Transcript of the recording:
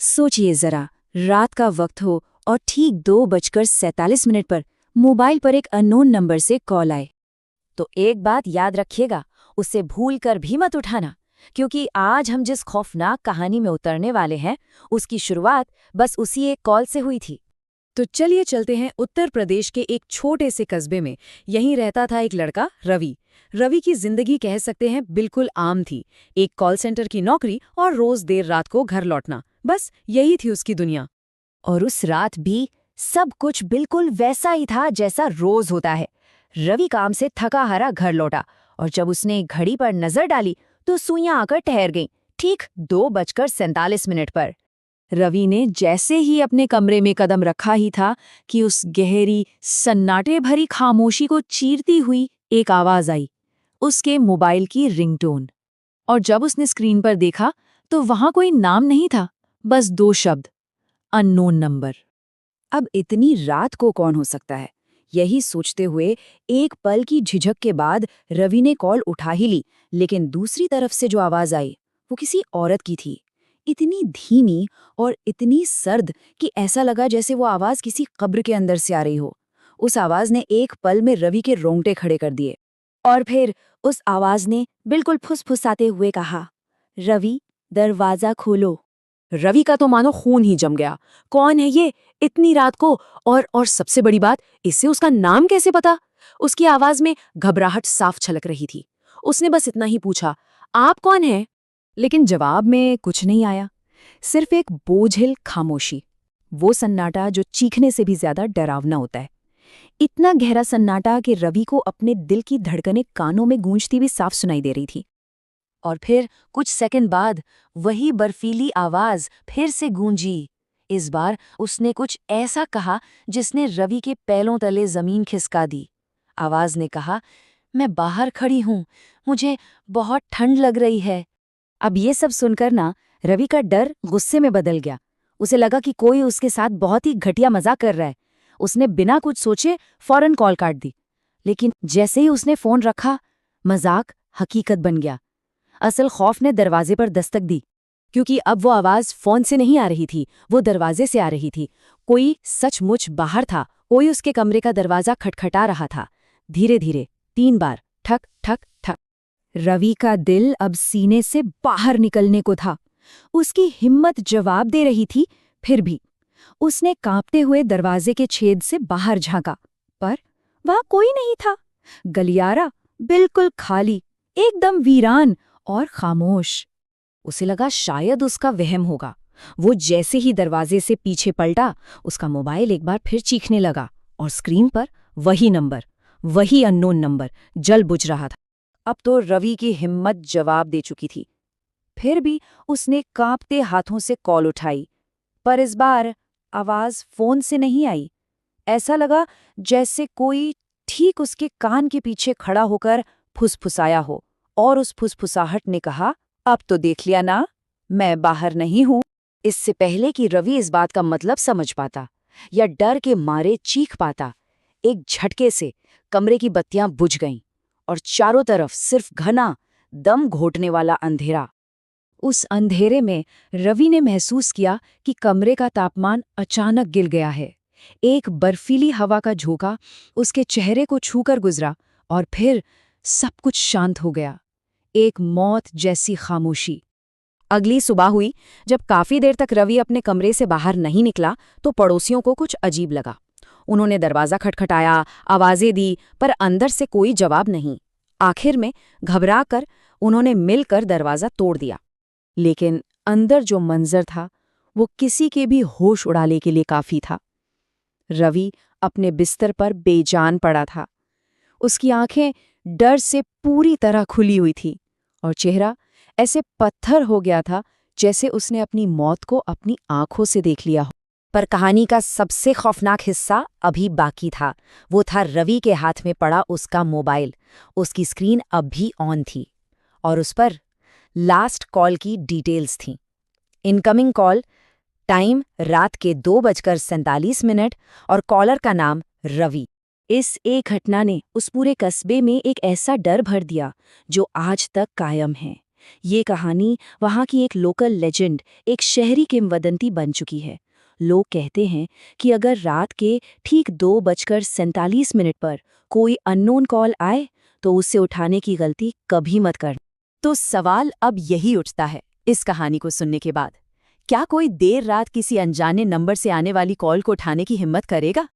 सोचिए जरा, रात का वक्त हो और ठीक 2:47 पर मोबाइल पर एक अननोन नंबर से कॉल आए। तो एक बात याद रखिएगा, उसे भूल कर भी मत उठाना, क्योंकि आज हम जिस खौफनाक कहानी में उतरने वाले हैं, उसकी शुरुआत बस उसी एक कॉल से हुई थी। तो चलिए चलते हैं उत्तर प्रदेश के एक छोटे से कस्बे में। यहीं रहता था एक लड़का रवि। रवि की जिंदगी कह सकते हैं बिल्कुल आम थी। एक कॉल सेंटर की नौकरी और रोज देर रात को घर लौटना, बस यही थी उसकी दुनिया। और उस रात भी सब कुछ बिल्कुल वैसा ही था जैसा रोज होता है। रवि काम से थका हारा घर लौटा और जब उसने घड़ी पर नजर डाली तो सुइयां आकर ठहर गईं, ठीक 2:47 पर। रवि ने जैसे ही अपने कमरे में कदम रखा ही था कि उस गहरी सन्नाटे भरी खामोशी को चीरती हुई एक आवाज आई, उसके मोबाइल की रिंगटोन। और जब उसने स्क्रीन पर देखा तो वहां कोई नाम नहीं था, बस 2 शब्द, अननोन नंबर। अब इतनी रात को कौन हो सकता है? यही सोचते हुए एक पल की झिझक के बाद रवि ने कॉल उठा ही ली, लेकिन दूसरी तरफ से जो आवाज आई वो किसी औरत की थी। इतनी धीमी और इतनी सर्द कि ऐसा लगा जैसे वो आवाज किसी कब्र के अंदर से आ रही हो। उस आवाज ने एक पल में रवि के रोंगटे खड़े कर दिए। और फिर उस आवाज ने बिल्कुल फुसफुसाते हुए कहा, रवि, दरवाजा खोलो। रवि का तो मानो खून ही जम गया। कौन है ये इतनी रात को? और सबसे बड़ी बात, इससे उसका नाम कैसे पता? उसकी आवाज में घबराहट साफ छलक रही थी। उसने बस इतना ही पूछा, आप कौन हैं? लेकिन जवाब में कुछ नहीं आया, सिर्फ एक बोझिल खामोशी। वो सन्नाटा जो चीखने से भी ज्यादा डरावना होता है। इतना गहरा सन्नाटा कि रवि को अपने दिल की धड़कनें कानों में गूंजती भी साफ सुनाई दे रही थी। और फिर कुछ सेकंड बाद वही बर्फीली आवाज फिर से गूंजी। इस बार उसने कुछ ऐसा कहा जिसने रवि के पैरों तले जमीन खिसका दी। आवाज ने कहा, मैं बाहर खड़ी हूं, मुझे बहुत ठंड लग रही है। अब ये सब सुनकर ना रवि का डर गुस्से में बदल गया। उसे लगा कि कोई उसके साथ बहुत ही घटिया मजाक कर रहा है। उसने बिना कुछ सोचे फौरन कॉल काट दी। लेकिन जैसे ही उसने फोन रखा, मजाक हकीकत बन गया। असल खौफ ने दरवाजे पर दस्तक दी, क्योंकि अब वो आवाज फोन से नहीं आ रही थी, वो दरवाजे से आ रही थी। कोई सचमुच बाहर था, कोई उसके कमरे का दरवाजा खटखटा रहा था। धीरे धीरे 3 बार, ठक ठक ठक। रवि का दिल अब सीने से बाहर निकलने को था। उसकी हिम्मत जवाब दे रही थी, फिर भी उसने कांपते हुए दरवाजे के छेद से बाहर झांका, पर वहां कोई नहीं था। गलियारा बिल्कुल खाली, एकदम वीरान और खामोश। उसे लगा शायद उसका वहम होगा। वो जैसे ही दरवाजे से पीछे पलटा, उसका मोबाइल एक बार फिर चीखने लगा और स्क्रीन पर वही नंबर, वही अननोन नंबर जल बुझ रहा था। अब तो रवि की हिम्मत जवाब दे चुकी थी। फिर भी उसने कांपते हाथों से कॉल उठाई, पर इस बार आवाज फोन से नहीं आई। ऐसा लगा जैसे कोई ठीक उसके कान के पीछे खड़ा होकर फुसफुसाया हो, और उस फुसफुसाहट ने कहा, अब तो देख लिया ना, मैं बाहर नहीं हूं। इससे पहले कि रवि इस बात का मतलब समझ पाता या डर के मारे चीख पाता, एक झटके से कमरे की बत्तियां बुझ गईं और चारों तरफ सिर्फ घना, दम घोटने वाला अंधेरा। उस अंधेरे में रवि ने महसूस किया कि कमरे का तापमान अचानक गिर गया है। एक बर्फीली हवा का झोंका उसके चेहरे को छूकर गुजरा और फिर सब कुछ शांत हो गया। एक मौत जैसी खामोशी। अगली सुबह हुई, जब काफी देर तक रवि अपने कमरे से बाहर नहीं निकला तो पड़ोसियों को कुछ अजीब लगा। उन्होंने दरवाजा खटखटाया, आवाजें दी, पर अंदर से कोई जवाब नहीं। आखिर में घबराकर उन्होंने मिलकर दरवाजा तोड़ दिया। लेकिन अंदर जो मंजर था वो किसी के भी होश उड़ाने के लिए काफी था। रवि अपने बिस्तर पर बेजान पड़ा था। उसकी आंखें डर से पूरी तरह खुली हुई थी और चेहरा ऐसे पत्थर हो गया था जैसे उसने अपनी मौत को अपनी आंखों से देख लिया हो। पर कहानी का सबसे खौफनाक हिस्सा अभी बाकी था। वो था रवि के हाथ में पड़ा उसका मोबाइल। उसकी स्क्रीन अब भी ऑन थी और उस पर लास्ट कॉल की डिटेल्स थीं। इनकमिंग कॉल, टाइम रात के 2:47 और कॉलर का नाम रवि। इस एक घटना ने उस पूरे कस्बे में एक ऐसा डर भर दिया जो आज तक कायम है। ये कहानी वहाँ की एक लोकल लेजेंड, एक शहरी किंवदंती बन चुकी है। लोग कहते हैं कि अगर रात के ठीक 2:47 पर कोई अननोन कॉल आए तो उसे उठाने की गलती कभी मत करना। तो सवाल अब यही उठता है इस कहानी को सुनने के बाद, क्या कोई देर रात किसी अनजाने नंबर से आने वाली कॉल को उठाने की हिम्मत करेगा?